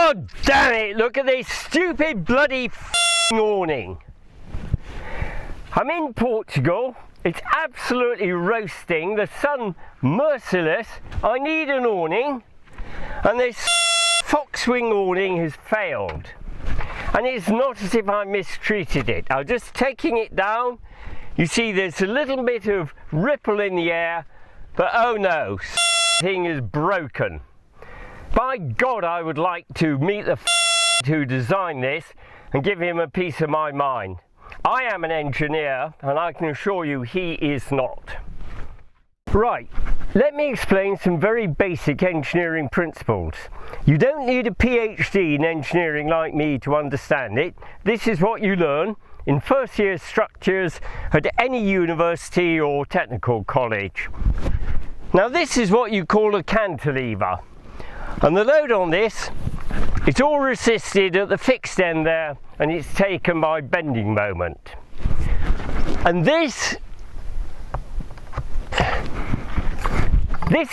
God damn it, look at this stupid bloody awning. I'm in Portugal, it's absolutely roasting, the sun merciless, I need an awning, and this Foxwing awning has failed. And it's not as if I mistreated it, I'm just taking it down, you see there's a little bit of ripple in the air, but oh no, thing is broken. By God, I would like to meet the who designed this and give him a piece of my mind. I am an engineer and I can assure you he is not. Right, let me explain some very basic engineering principles. You don't need a PhD in engineering like me to understand it. This is what you learn in first year structures at any university or technical college. Now this is what you call a cantilever. And the load on this, it's all resisted at the fixed end there, and it's taken by bending moment. And this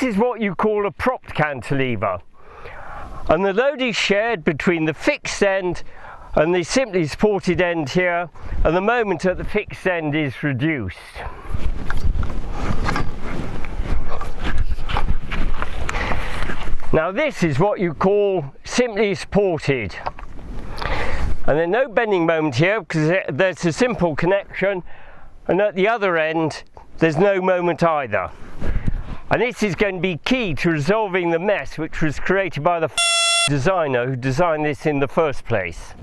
is what you call a propped cantilever. And the load is shared between the fixed end and the simply supported end here, and the moment at the fixed end is reduced. Now this is what you call simply supported. And there's no bending moment here because there's a simple connection, and at the other end there's no moment either. And this is going to be key to resolving the mess which was created by the designer who designed this in the first place.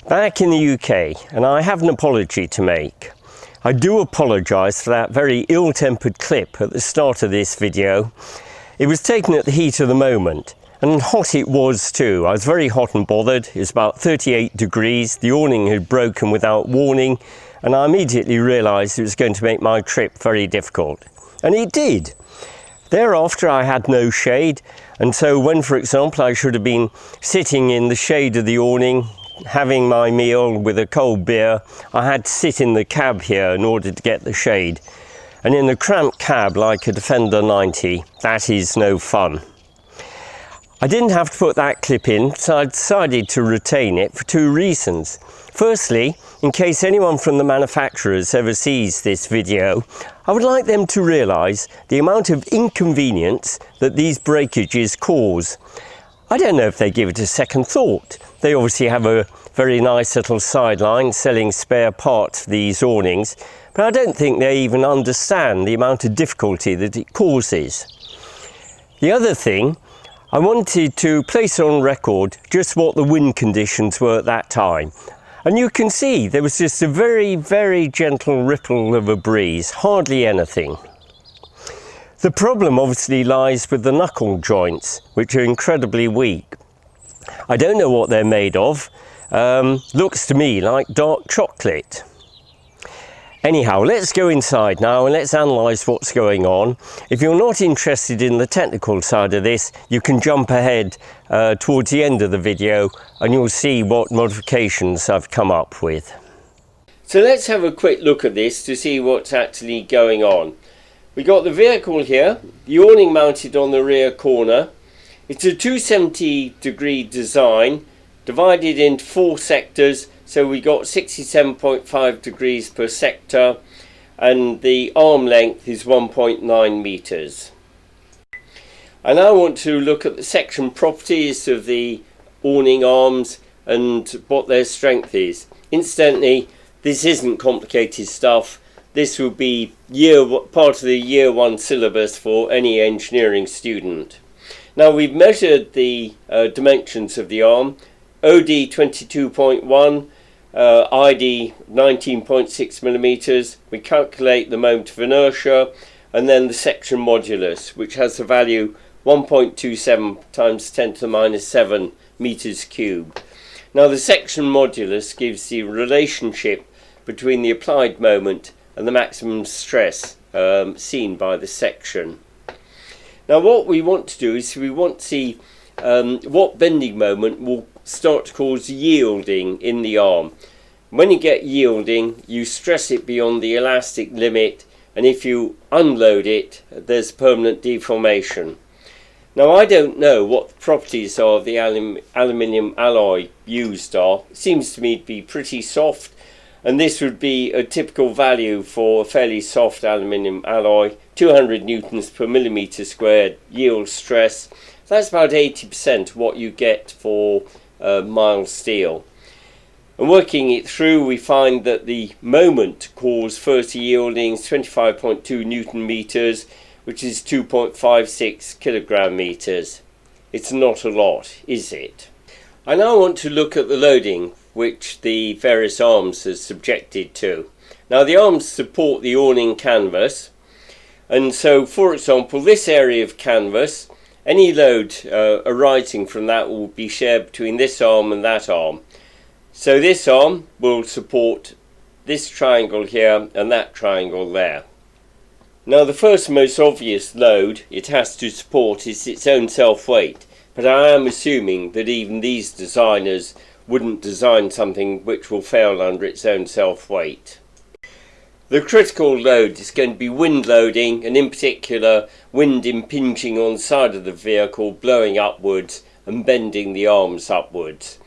Back in the UK, and I have an apology to make. I do apologise for that very ill-tempered clip at the start of this video. It was taken at the heat of the moment, and hot it was too. I was very hot and bothered. It was about 38 degrees, the awning had broken without warning, and I immediately realised it was going to make my trip very difficult. And it did. Thereafter I had no shade, and so when, for example, I should have been sitting in the shade of the awning, having my meal with a cold beer, I had to sit in the cab here in order to get the shade. And in a cramped cab like a Defender 90, that is no fun. I didn't have to put that clip in, so I decided to retain it for two reasons. Firstly, in case anyone from the manufacturers ever sees this video, I would like them to realise the amount of inconvenience that these breakages cause. I don't know if they give it a second thought. They obviously have a very nice little sideline selling spare parts for these awnings, but I don't think they even understand the amount of difficulty that it causes. The other thing, I wanted to place on record just what the wind conditions were at that time. And you can see there was just a very, very gentle ripple of a breeze, hardly anything. The problem obviously lies with the knuckle joints, which are incredibly weak. I don't know what they're made of. Looks to me like dark chocolate. Anyhow, let's go inside now and let's analyse what's going on. If you're not interested in the technical side of this, you can jump ahead towards the end of the video and you'll see what modifications I've come up with. So let's have a quick look at this to see what's actually going on. We got the vehicle here, the awning mounted on the rear corner. It's a 270-degree design divided into 4 sectors. So we got 67.5 degrees per sector and the arm length is 1.9 meters. I now want to look at the section properties of the awning arms and what their strength is. Incidentally, this isn't complicated stuff. This will be part of the year 1 syllabus for any engineering student. Now we've measured the dimensions of the arm, OD 22.1, ID 19.6 millimeters. We calculate the moment of inertia and then the section modulus, which has the value 1.27 times 10 to the minus 7 meters cubed. Now the section modulus gives the relationship between the applied moment and the maximum stress seen by the section. Now what we want to do is we want to see what bending moment will start to cause yielding in the arm. When you get yielding, you stress it beyond the elastic limit, and if you unload it, there's permanent deformation. Now I don't know what the properties of the aluminium alloy used are. It seems to me to be pretty soft, and this would be a typical value for a fairly soft aluminium alloy. 200 newtons per millimetre squared yield stress. That's about 80% of what you get for mild steel. And working it through, we find that the moment caused 30 yieldings 25.2 newton meters, which is 2.56 kilogram meters. It's not a lot, is it? I now want to look at the loading which the various arms are subjected to. Now the arms support the awning canvas, and so for example this area of canvas, any load arising from that will be shared between this arm and that arm. So this arm will support this triangle here and that triangle there. Now the first most obvious load it has to support is its own self-weight, but I am assuming that even these designers wouldn't design something which will fail under its own self-weight. The critical load is going to be wind loading, and in particular wind impinging on the side of the vehicle, blowing upwards and bending the arms upwards.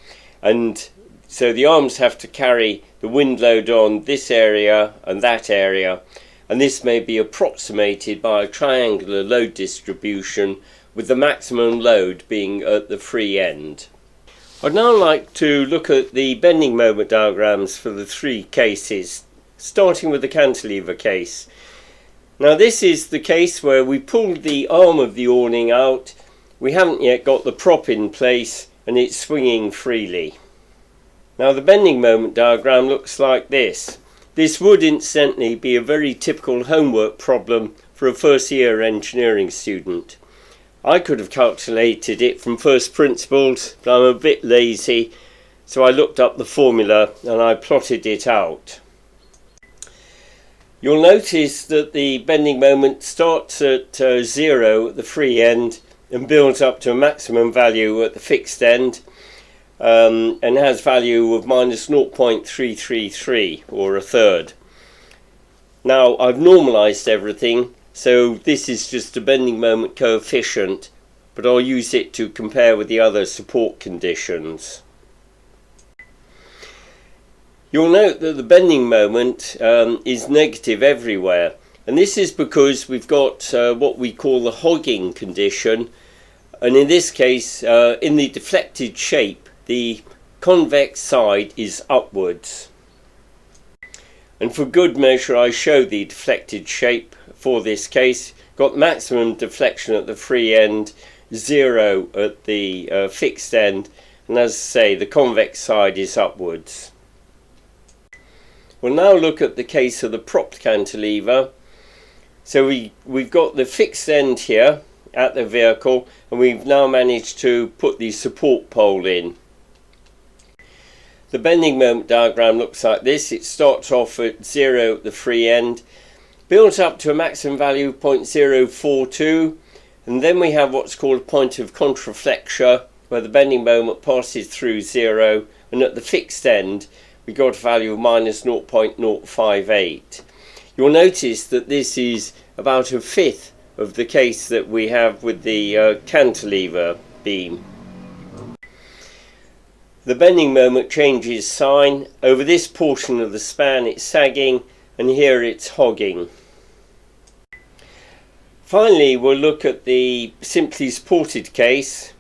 And so the arms have to carry the wind load on this area and that area, and this may be approximated by a triangular load distribution with the maximum load being at the free end. I'd now like to look at the bending moment diagrams for the three cases, starting with the cantilever case. Now this is the case where we pulled the arm of the awning out, we haven't yet got the prop in place and it's swinging freely. Now the bending moment diagram looks like this. This would incidentally be a very typical homework problem for a first year engineering student. I could have calculated it from first principles, but I'm a bit lazy, so I looked up the formula and I plotted it out. You'll notice that the bending moment starts at 0 at the free end and builds up to a maximum value at the fixed end, and has value of minus 0.333 or a third. Now I've normalized everything, so this is just a bending moment coefficient, but I'll use it to compare with the other support conditions. You'll note that the bending moment is negative everywhere, and this is because we've got what we call the hogging condition, and in this case in the deflected shape the convex side is upwards. And for good measure I show the deflected shape for this case. Got maximum deflection at the free end, 0 at the fixed end, and as I say the convex side is upwards. We'll now look at the case of the propped cantilever. So we've got the fixed end here at the vehicle, and we've now managed to put the support pole in. The bending moment diagram looks like this. It starts off at 0 at the free end, builds up to a maximum value of 0.042, and then we have what's called a point of contraflexure, where the bending moment passes through 0, and at the fixed end we got a value of minus 0.058. You'll notice that this is about a fifth of the case that we have with the cantilever beam. The bending moment changes sign. Over this portion of the span it's sagging, and here it's hogging. Finally we'll look at the simply supported case.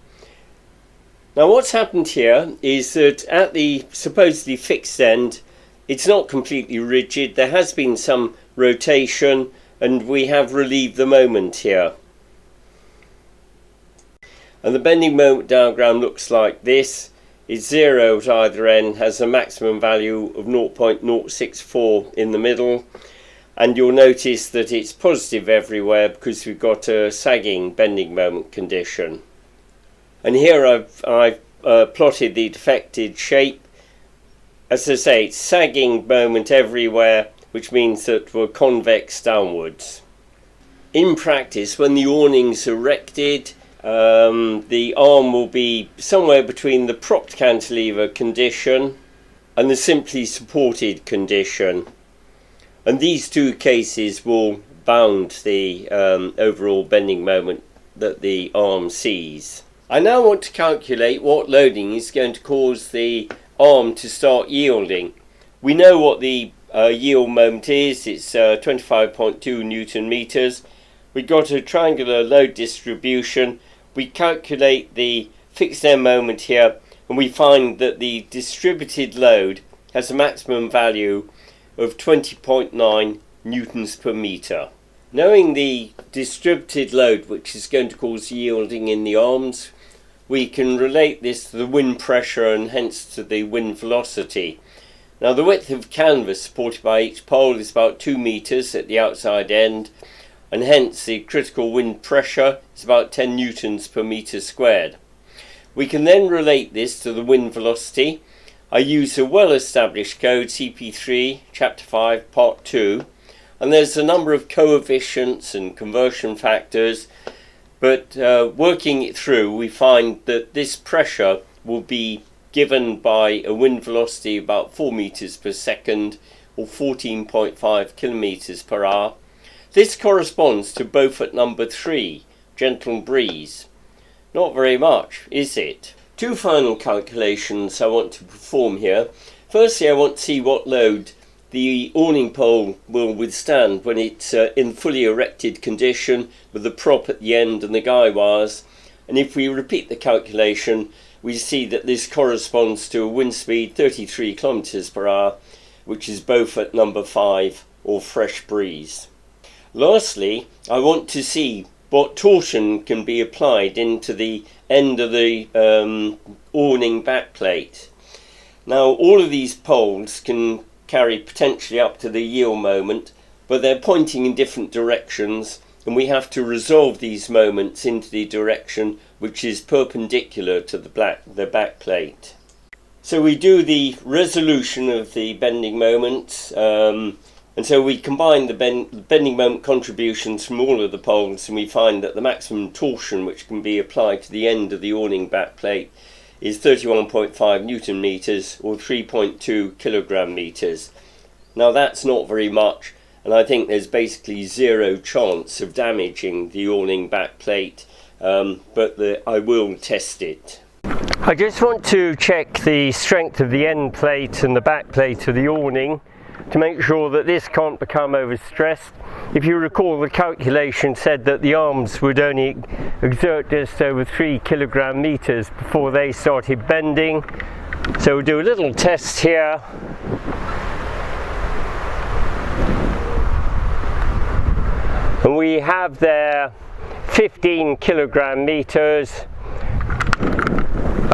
Now what's happened here is that at the supposedly fixed end it's not completely rigid. There has been some rotation and we have relieved the moment here. And the bending moment diagram looks like this. It's 0 at either end, has a maximum value of 0.064 in the middle, and you'll notice that it's positive everywhere because we've got a sagging bending moment condition. And here I've plotted the deflected shape. As I say, it's sagging moment everywhere, which means that we're convex downwards. In practice, when the awning's erected, the arm will be somewhere between the propped cantilever condition and the simply supported condition, and these two cases will bound the overall bending moment that the arm sees. I now want to calculate what loading is going to cause the arm to start yielding. We know what the yield moment is. It's 25.2 Newton meters. We've got a triangular load distribution. We calculate the fixed end moment here, and we find that the distributed load has a maximum value of 20.9 newtons per meter. Knowing the distributed load which is going to cause yielding in the arms, we can relate this to the wind pressure and hence to the wind velocity. Now the width of canvas supported by each pole is about 2 meters at the outside end, and hence the critical wind pressure is about 10 newtons per meter squared. We can then relate this to the wind velocity. I use a well-established code, CP3, Chapter 5, Part 2, and there's a number of coefficients and conversion factors, but working it through, we find that this pressure will be given by a wind velocity about 4 meters per second, or 14.5 kilometers per hour. This corresponds to Beaufort number 3, gentle breeze. Not very much, is it? Two final calculations I want to perform here. Firstly, I want to see what load the awning pole will withstand when it's in fully erected condition with the prop at the end and the guy wires. And if we repeat the calculation, we see that this corresponds to a wind speed 33 kilometers per hour, which is Beaufort number 5, or fresh breeze. Lastly, I want to see what torsion can be applied into the end of the awning backplate. Now all of these poles can carry potentially up to the yield moment, but they're pointing in different directions, and we have to resolve these moments into the direction which is perpendicular to the backplate. So we do the resolution of the bending moments, and so we combine the bending moment contributions from all of the poles, and we find that the maximum torsion which can be applied to the end of the awning backplate is 31.5 Newton meters, or 3.2 kilogram meters. Now that's not very much, and I think there's basically zero chance of damaging the awning backplate, but I will test it. I just want to check the strength of the end plate and the back plate of the awning to make sure that this can't become overstressed. If you recall, the calculation said that the arms would only exert just over 3 kilogram meters before they started bending. So we'll do a little test here. And we have there 15 kilogram meters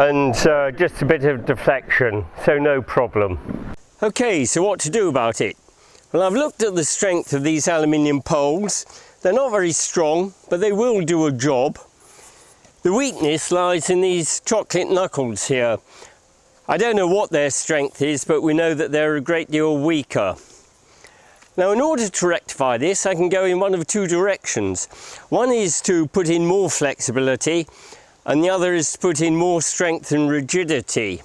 and just a bit of deflection, so no problem. Okay, so what to do about it? Well, I've looked at the strength of these aluminium poles. They're not very strong, but they will do a job. The weakness lies in these chocolate knuckles here. I don't know what their strength is, but we know that they're a great deal weaker. Now, in order to rectify this, I can go in one of two directions. One is to put in more flexibility, and the other is to put in more strength and rigidity.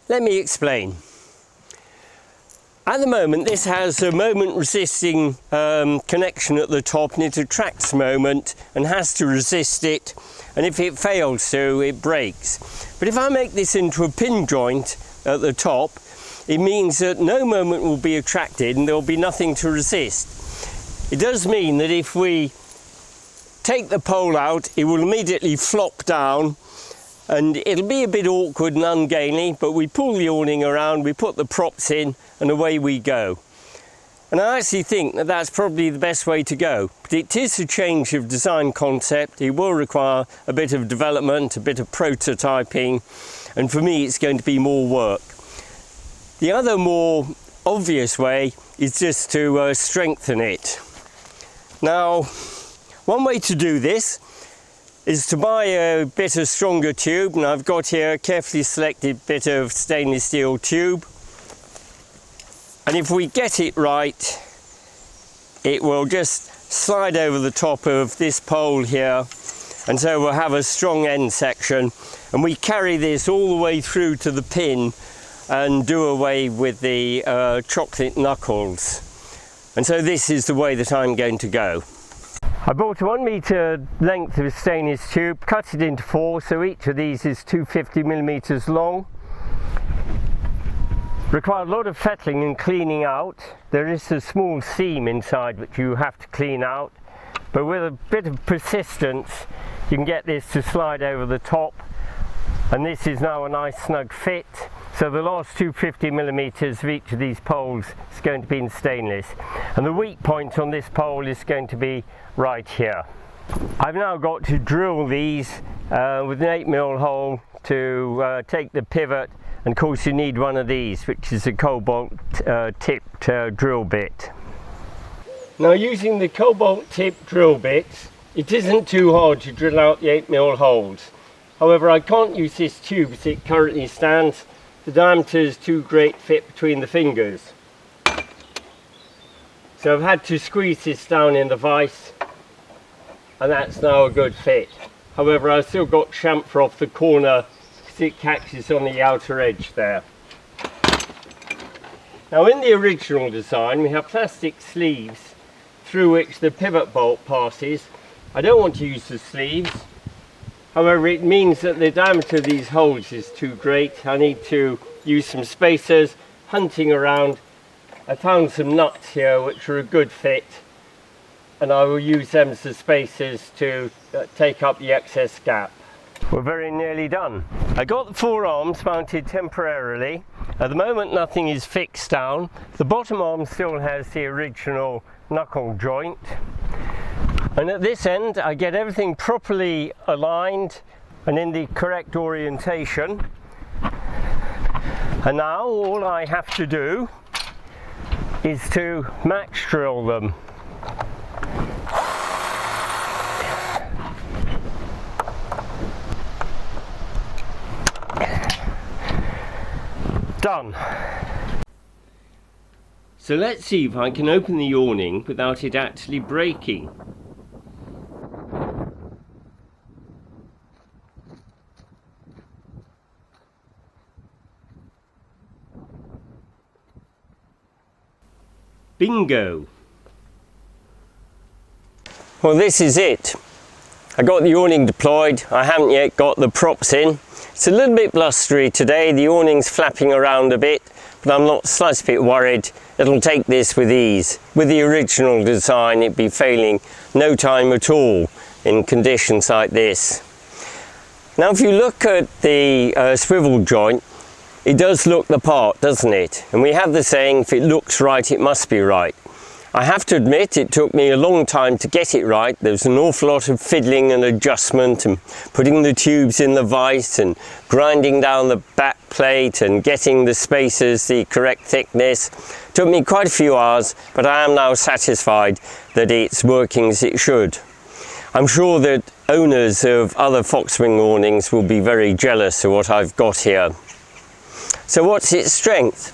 Let me explain. At the moment, this has a moment resisting connection at the top, and it attracts moment and has to resist it, and if it fails to, it breaks. But if I make this into a pin joint at the top, it means that no moment will be attracted and there will be nothing to resist. It does mean that if we take the pole out, it will immediately flop down, and it'll be a bit awkward and ungainly, but we pull the awning around, we put the props in, and away we go. And I actually think that that's probably the best way to go. But it is a change of design concept. It will require a bit of development, a bit of prototyping, and for me it's going to be more work. The other more obvious way is just to strengthen it. Now, one way to do this is to buy a bit of stronger tube, and I've got here a carefully selected bit of stainless steel tube. And if we get it right, it will just slide over the top of this pole here, and so we'll have a strong end section, and we carry this all the way through to the pin and do away with the chocolate knuckles. And so this is the way that I'm going to go. I bought a 1 metre length of stainless tube, cut it into 4, so each of these is 250mm long. Required a lot of fettling and cleaning out. There is a small seam inside which you have to clean out, but with a bit of persistence you can get this to slide over the top, and this is now a nice snug fit. So the last 250mm of each of these poles is going to be in stainless, and the weak point on this pole is going to be right here. I've now got to drill these with an 8mm hole to take the pivot, and of course you need one of these, which is a cobalt tipped drill bit. Now, using the cobalt tipped drill bits, it isn't too hard to drill out the 8mm holes. However, I can't use this tube as it currently stands. The diameter is too great fit between the fingers. So I've had to squeeze this down in the vise, and that's now a good fit. However, I've still got chamfer off the corner because it catches on the outer edge there. Now, in the original design we have plastic sleeves through which the pivot bolt passes. I don't want to use the sleeves. However, it means that the diameter of these holes is too great. I need to use some spacers. Hunting around, I found some nuts here which are a good fit, and I will use them as the spacers to take up the excess gap. We're very nearly done. I got the 4 arms mounted temporarily. At the moment nothing is fixed down. The bottom arm still has the original knuckle joint. And at this end I get everything properly aligned and in the correct orientation. And now all I have to do is to match drill them. Done. So let's see if I can open the awning without it actually breaking. Bingo! Well, this is it. I got the awning deployed. I haven't yet got the props in. It's a little bit blustery today. The awning's flapping around a bit, but I'm not slightly bit worried. It'll take this with ease. With the original design, it'd be failing no time at all in conditions like this. Now, if you look at the swivel joint, it does look the part, doesn't it? And we have the saying, if it looks right, it must be right. I have to admit, it took me a long time to get it right. There was an awful lot of fiddling and adjustment and putting the tubes in the vise and grinding down the back plate and getting the spacers the correct thickness. It took me quite a few hours, but I am now satisfied that it's working as it should. I'm sure that owners of other Foxwing awnings will be very jealous of what I've got here. So what's its strength?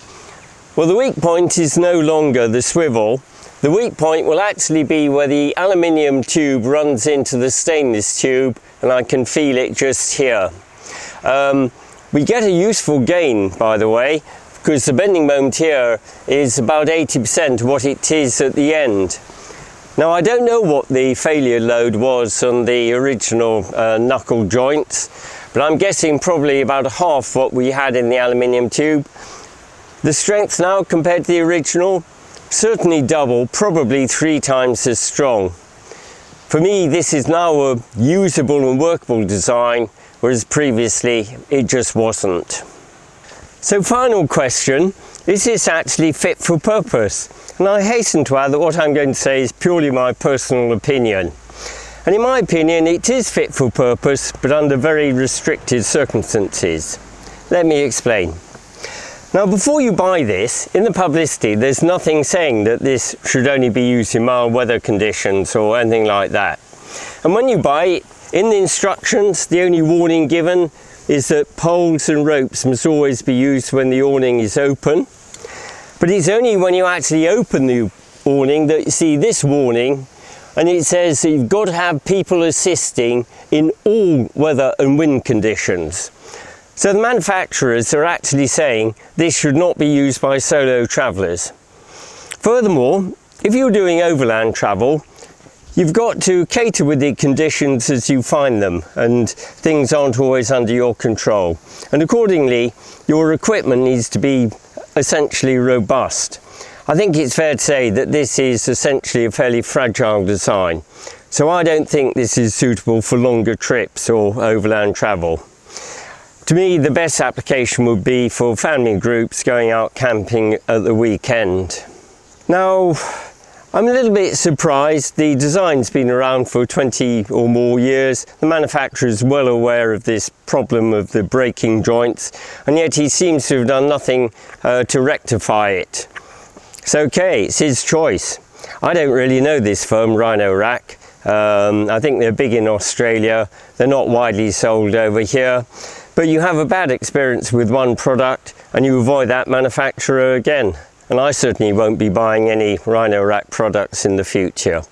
Well, the weak point is no longer the swivel. The weak point will actually be where the aluminium tube runs into the stainless tube, and I can feel it just here. We get a useful gain, by the way, because the bending moment here is about 80% of what it is at the end. Now, I don't know what the failure load was on the original knuckle joints, but I'm guessing probably about half what we had in the aluminium tube. The strength now compared to the original, certainly double, probably 3 times as strong. For me, this is now a usable and workable design, whereas previously it just wasn't. So, final question, is this actually fit for purpose? And I hasten to add that what I'm going to say is purely my personal opinion. And in my opinion, it is fit for purpose, but under very restricted circumstances. Let me explain. Now, before you buy this, in the publicity, there's nothing saying that this should only be used in mild weather conditions or anything like that. And when you buy it, in the instructions, the only warning given is that poles and ropes must always be used when the awning is open. But it's only when you actually open the awning that you see this warning, and it says that you've got to have people assisting in all weather and wind conditions. So the manufacturers are actually saying this should not be used by solo travellers. Furthermore, if you're doing overland travel, You've got to cater with the conditions as you find them, and things aren't always under your control. And accordingly, your equipment needs to be essentially robust. I think it's fair to say that this is essentially a fairly fragile design. So I don't think this is suitable for longer trips or overland travel. To me, the best application would be for family groups going out camping at the weekend. Now, I'm a little bit surprised. The design's been around for 20 or more years. The manufacturer is well aware of this problem of the breaking joints, and yet he seems to have done nothing to rectify it. It's okay, it's his choice. I don't really know this firm, Rhino Rack. I think they're big in Australia. They're not widely sold over here. But you have a bad experience with one product and you avoid that manufacturer again. And I certainly won't be buying any Rhino Rack products in the future.